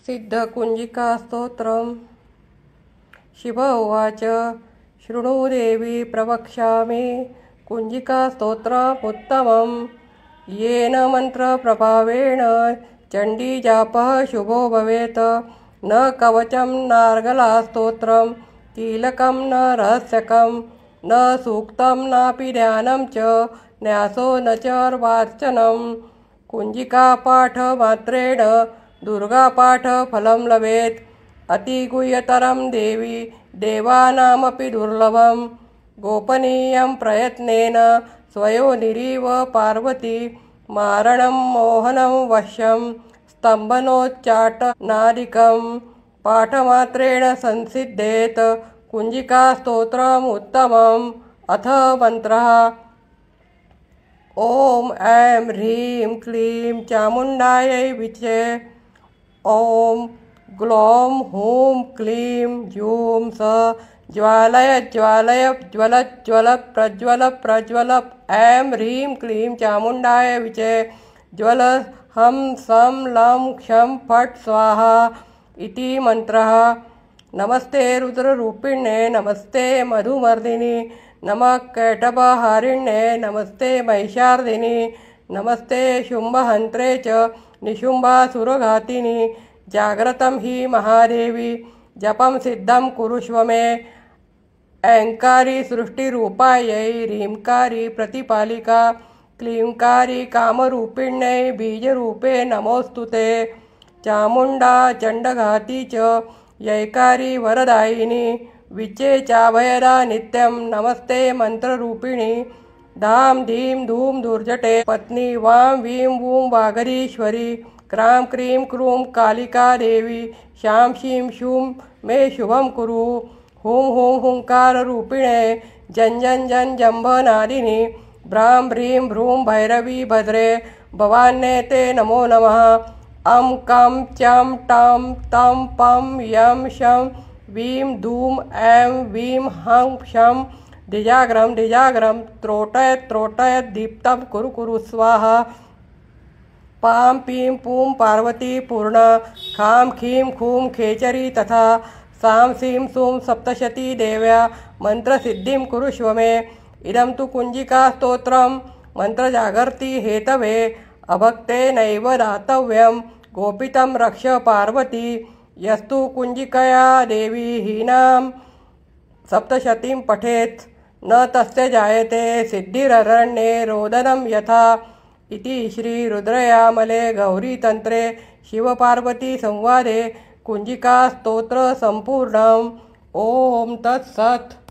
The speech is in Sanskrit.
सिद्धकुञ्जिकास्तोत्रम्। शिव उवाच शृणु देवी प्रवक्ष्यामि कुञ्जिकास्तोत्रमुत्तमं येन मन्त्रप्रभावेण चण्डीजापः शुभो भवेत्। न कवचं नार्गलास्तोत्रं कीलकं न रहस्यकं न सूक्तं नापि ध्यानं च न्यासो न च अर्वार्चनं। कुञ्जिकापाठमात्रेण दुर्गापाठफलं लभेत्। अतिगुह्यतरं देवी देवानामपि दुर्लभं। गोपनीयं प्रयत्नेन स्वयोनिरिव पार्वती मारणं मोहनं वश्यं स्तम्भनोच्चाटनादिकं पाठमात्रेण संसिद्धेत कुञ्जिकास्तोत्रमुत्तमम्। अथ मन्त्रः। ॐ ऐं ह्रीं क्लीं चामुण्डायै विचे। ॐ ग्लौं हूं क्लीं जूं स ज्वालय ज्वालय ज्वल ज्वल प्रज्वल प्रज्वल। ऐं ह्रीं क्लीं चामुण्डायै विचे ज्वल हं सं लं क्षं फट् स्वाहा इति मन्त्रः। नमस्ते रुद्ररूपिण्ये नमस्ते मधुमर्दिनि नमः कैटभहारिण्ये नमस्ते महिषार्दिनि नमस्ते शुम्भहन्त्रे च निशुम्भासुरघातिनि। जाग्रतं हि महादेवी जपं सिद्धं कुरुष्व मे। ऐङ्कारी सृष्टिरूपायै ह्रींकारी प्रतिपालिका क्लींकारी कामरूपिण्यै बीजरूपे नमोऽस्तु ते। चामुण्डा चण्डघाती च यैकारी वरदायिनी विचे चाभयदा नित्यं नमस्ते मन्त्ररूपिणी। धां धीं धूं दुर्जटे पत्नी वां वीं वूं वागरीश्वरी क्रां क्रीं क्रूं कालिका देवी शां शीं शूं मे शुभं कुरु। हुं हुं हुंकाररूपिणे जं जं जं जम्भनादिनि भ्रां भ्रीं भ्रूं भैरवी भद्रे भवान्ये ते नमो नमः। अं कं चं टं तं पं यं शं वीं धूं ऐं वीं हं क्षं धिजाग्रं धिजाग्रं त्रोटयत् त्रोटयत् दीप्तं कुरु कुरु स्वाहा। पां पीं पूं पार्वती पूर्णा खां खीं खूं खेचरी तथा सां सीं सूं सप्तशती देव्या मन्त्रसिद्धिं कुरुष्व मे। इदं तु कुञ्जिकास्तोत्रं मन्त्रजागर्ति हेतवे अभक्तेनैव दातव्यं गोपितं रक्ष पार्वती। यस्तु कुञ्जिकया देवी हीनां सप्तशतीं पठेत् न तस्य जायते सिद्धिररण्ये रोदनं यथा इति श्री रुद्रयामले गौरीतन्त्रे शिवपार्वती संवादे कुञ्जिकास्तोत्र सम्पूर्णम्। ॐ तत्सत्।